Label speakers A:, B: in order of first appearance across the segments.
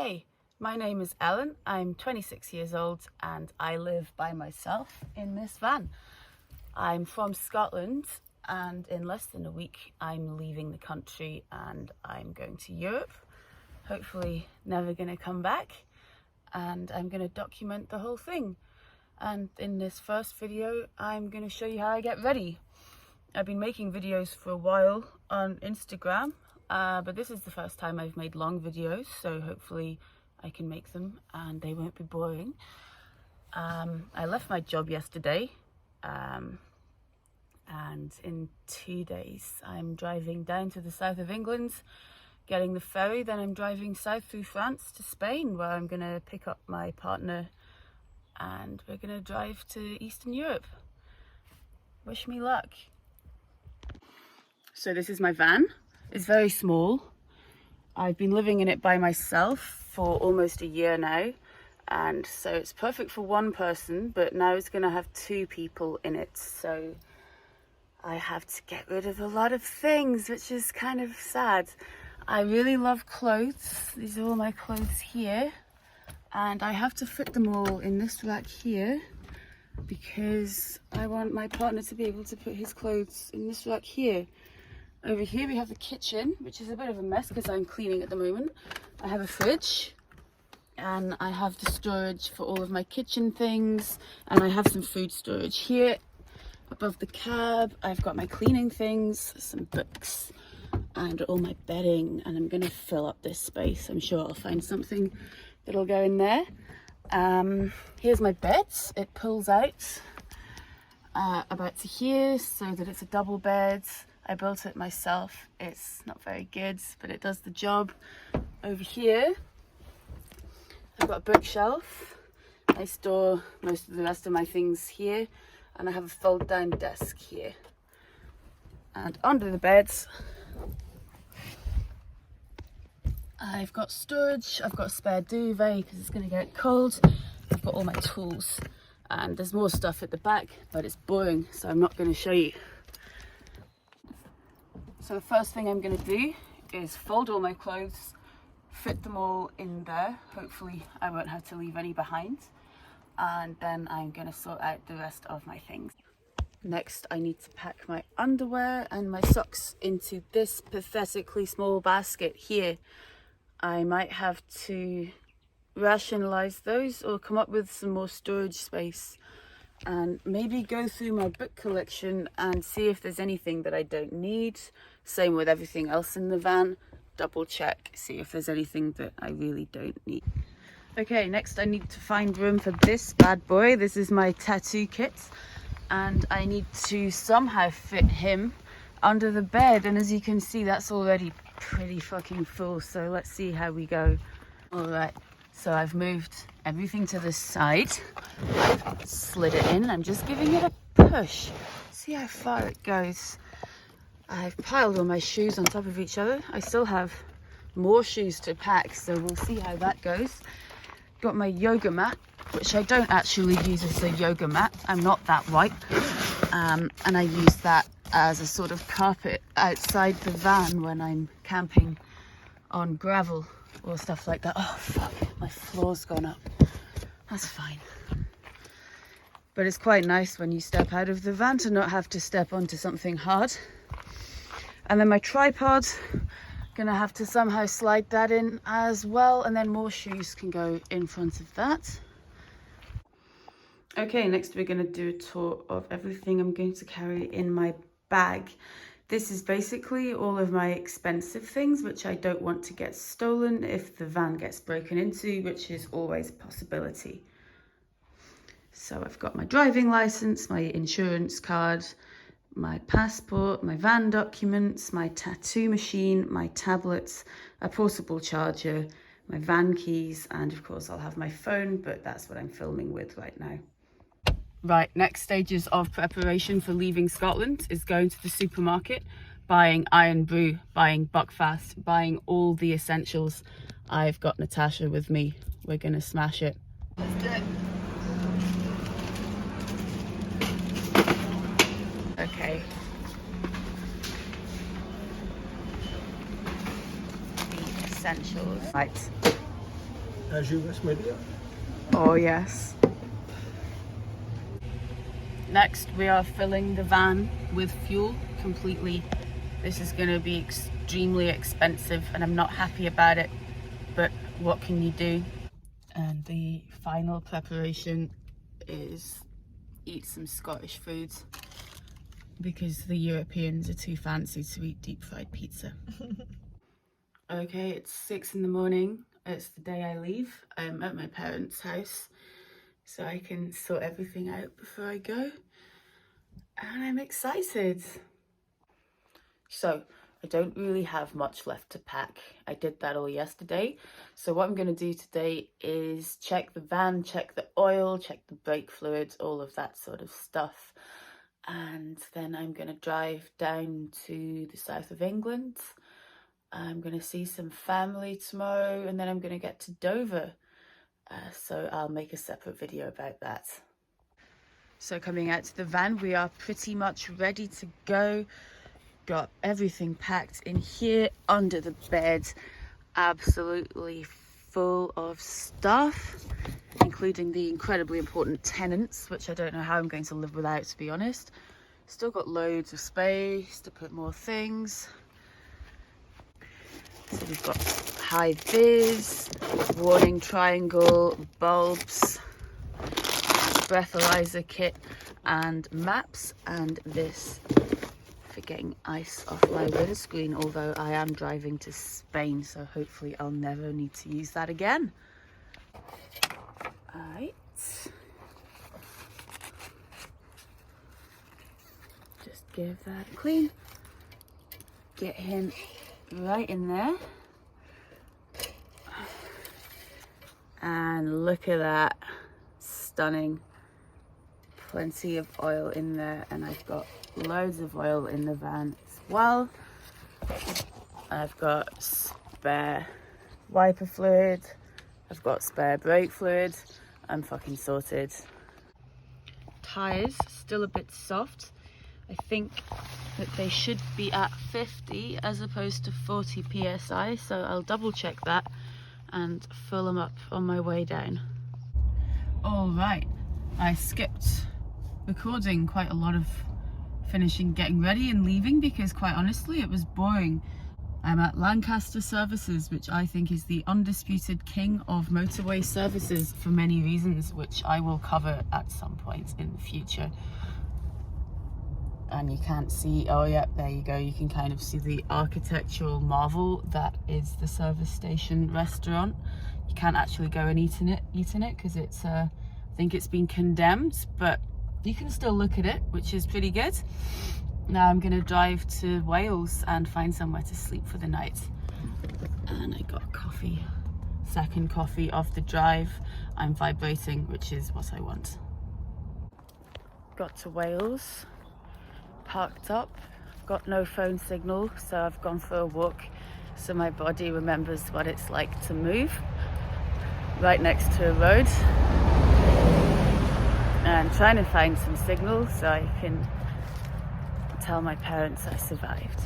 A: Hey, my name is Ellen. I'm 26 years old and I live by myself in this van. I'm from Scotland and in less than a week I'm leaving the country and I'm going to Europe. Hopefully never going to come back, and I'm going to document the whole thing. And in this first video I'm going to show you how I get ready. I've been making videos for a while on Instagram, but this is the first time I've made long videos, so hopefully I can make them and they won't be boring. I left my job yesterday, and in 2 days I'm driving down to the south of England, getting the ferry, then I'm driving south through France to Spain, where I'm going to pick up my partner and we're going to drive to Eastern Europe. Wish me luck. So this is my van. It's very small. I've been living in it by myself for almost a year now, and so it's perfect for one person, but now it's going to have two people in it, so I have to get rid of a lot of things, which is kind of sad. I really love clothes. These are all my clothes here, and I have to fit them all in this rack here because I want my partner to be able to put his clothes in this rack here. Over here we have the kitchen, which is a bit of a mess because I'm cleaning at the moment. I have a fridge and I have the storage for all of my kitchen things, and I have some food storage here. Above the cab I've got my cleaning things, some books and all my bedding, and I'm going to fill up this space. I'm sure I'll find something that'll go in there. Here's my bed. It pulls out about to here so that it's a double bed. I built it myself. It's not very good, but it does the job. Over here I've got a bookshelf. I store most of the rest of my things here, and I have a fold down desk here. And under the beds I've got storage. I've got a spare duvet because it's going to get cold. I've got all my tools, and there's more stuff at the back, but it's boring, so I'm not going to show you. So the first thing I'm going to do is fold all my clothes, fit them all in there. Hopefully I won't have to leave any behind, and then I'm going to sort out the rest of my things. Next I need to pack my underwear and my socks into this pathetically small basket here. I might have to rationalize those or come up with some more storage space, and maybe go through my book collection and see if there's anything that I don't need. Same with everything else in the van. Double check, see if there's anything that I really don't need. Okay, next I need to find room for this bad boy. This is my tattoo kit, and I need to somehow fit him under the bed, and as you can see that's already pretty fucking full, so let's see how we go. Alright, so I've moved everything to the side, I've slid it in, I'm just giving it a push, see how far it goes. I've piled all my shoes on top of each other. I still have more shoes to pack, so we'll see how that goes. Got my yoga mat, which I don't actually use as a yoga mat, I'm not that white, and I use that as a sort of carpet outside the van when I'm camping on gravel or stuff like that. Oh fuck, my floor's gone up. That's fine. But it's quite nice when you step out of the van to not have to step onto something hard. And then my tripod, gonna have to somehow slide that in as well, and then more shoes can go in front of that. Okay, next we're gonna do a tour of everything I'm going to carry in my bag. This is basically all of my expensive things which I don't want to get stolen if the van gets broken into, which is always a possibility. So I've got my driving license, my insurance card, my passport, my van documents, my tattoo machine, my tablets, a portable charger, my van keys, and of course I'll have my phone, but that's what I'm filming with right now. Right, next stages of preparation for leaving Scotland is going to the supermarket, buying Iron Brew, buying Buckfast, buying all the essentials. I've got Natasha with me. We're gonna smash it. Let's do it. Okay. The essentials. Right.
B: as you wish, my dear.
A: Oh yes. Next we are filling the van with fuel completely. This is going to be extremely expensive and I'm not happy about it, but what can you do? And the final preparation is eat some Scottish foods because the Europeans are too fancy to eat deep fried pizza. Okay, it's 6 in the morning. It's the day I leave. I'm at my parents' house so I can sort everything out before I go. And I'm excited. So I don't really have much left to pack. I did that all yesterday. So what I'm going to do today is check the van, check the oil, check the brake fluids, all of that sort of stuff. And then I'm going to drive down to the south of England. I'm going to see some family tomorrow and then I'm going to get to Dover. So I'll make a separate video about that. So coming out to the van, we are pretty much ready to go. Got everything packed in here under the bed, absolutely full of stuff, including the incredibly important tenants, which I don't know how I'm going to live without, to be honest. Still got loads of space to put more things. So we've got high vis, warning triangle, bulbs, breathalyzer kit and maps, and this for getting ice off my windscreen, although I am driving to Spain, so hopefully I'll never need to use that again. Alright. Just give that a clean. Get him right in there. And look at that. Stunning. Plenty of oil in there, and I've got loads of oil in the van as well. I've got spare wiper fluid, I've got spare brake fluid. I'm fucking sorted. Tires still a bit soft. I think that they should be at 50 as opposed to 40 psi, so I'll double check that and fill them up on my way down. All right, I skipped recording quite a lot of finishing getting ready and leaving because quite honestly it was boring. I'm at Lancaster Services, which I think is the undisputed king of motorway services for many reasons, which I will cover at some point in the future. And you can't see, oh yeah, there you go, you can kind of see the architectural marvel that is the service station restaurant. You can't actually go and eat in it because it's I think it's been condemned, but you can still look at it, which is pretty good. Now I'm gonna drive to Wales and find somewhere to sleep for the night. And I got coffee, second coffee off the drive. I'm vibrating, which is what I want. Got to Wales, parked up, got no phone signal, so I've gone for a walk so my body remembers what it's like to move. Right next to a road. And trying to find some signal so I can tell my parents I survived.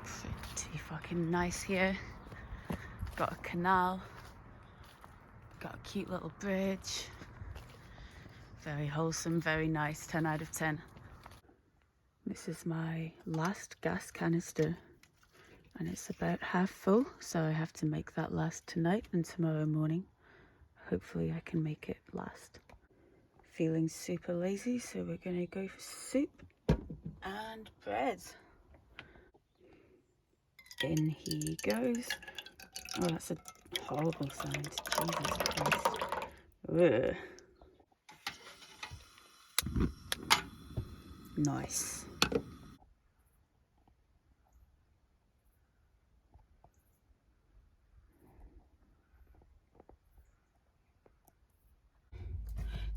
A: Pretty fucking nice here. Got a canal, got a cute little bridge. Very wholesome, very nice, 10 out of 10. This is my last gas canister and it's about half full, so I have to make that last tonight and tomorrow morning. Hopefully I can make it last. Feeling super lazy, so we're gonna go for soup and bread. In he goes. Oh, that's a horrible sound. Jesus Christ. Ugh. Nice.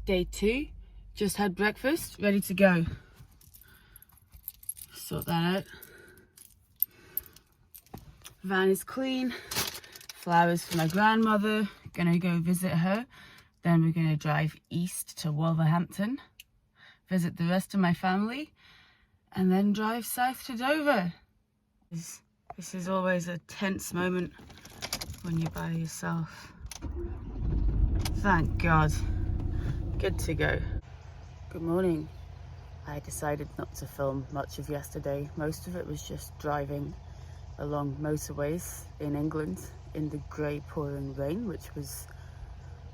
A: Day 2, just had breakfast, ready to go. Sort that out. Van is clean, flowers for my grandmother, gonna go visit her. Then we're gonna drive east to Wolverhampton, visit the rest of my family, and then drive south to Dover. It's This is always a tense moment when you're by yourself. Thank God. Good to go. Good morning. I decided not to film much of yesterday. Most of it was just driving along motorways in England in the grey pouring rain, which was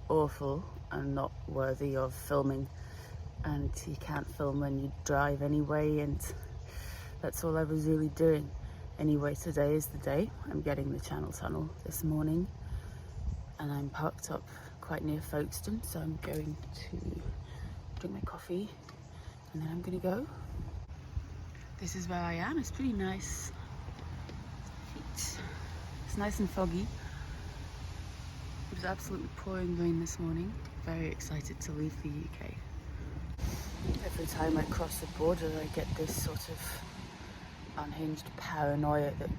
A: awful and not worthy of filming. And you can't film when you drive anyway, and that's all I was really doing. Anyway, today is the day. I'm getting the Channel Tunnel this morning and I'm parked up quite near Folkestone, so I'm going to drink my coffee and then I'm gonna go. This is where I am. It's pretty nice. It's nice and foggy. It was absolutely pouring rain this morning. Very excited to leave the UK. Every time I cross the border I get this sort of unhinged paranoia that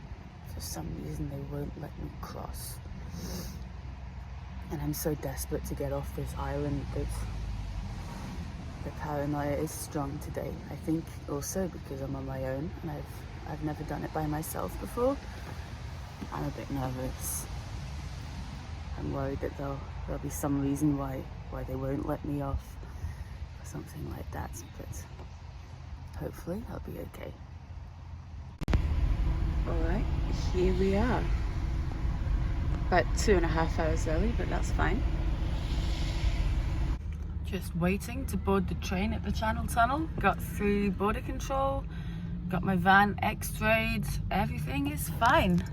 A: for some reason they won't let me cross. And I'm so desperate to get off this island that the paranoia is strong today. I think also because I'm on my own and I've never done it by myself before. I'm a bit nervous. I'm worried that there'll be some reason why they won't let me off or something like that, but hopefully I'll be okay. Alright, here we are. About 2.5 hours early, but that's fine. Just waiting to board the train at the Channel Tunnel. Got through border control, got my van x-rayed, everything is fine.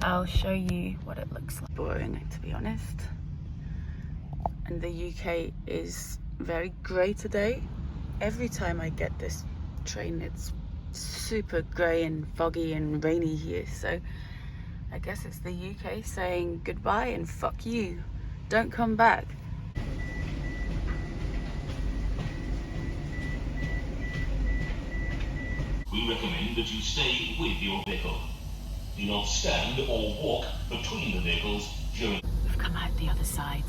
A: I'll show you what it looks like. Boring, to be honest. And the UK is very grey today. Every time I get this train, it's super grey and foggy and rainy here, so I guess it's the UK saying goodbye and fuck you. Don't come back.
B: We recommend that you stay with your vehicle. Do not stand or walk between the vehicles during...
A: We've come out the other side.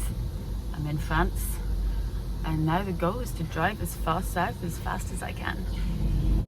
A: I'm in France, and now the goal is to drive as far south as fast as I can.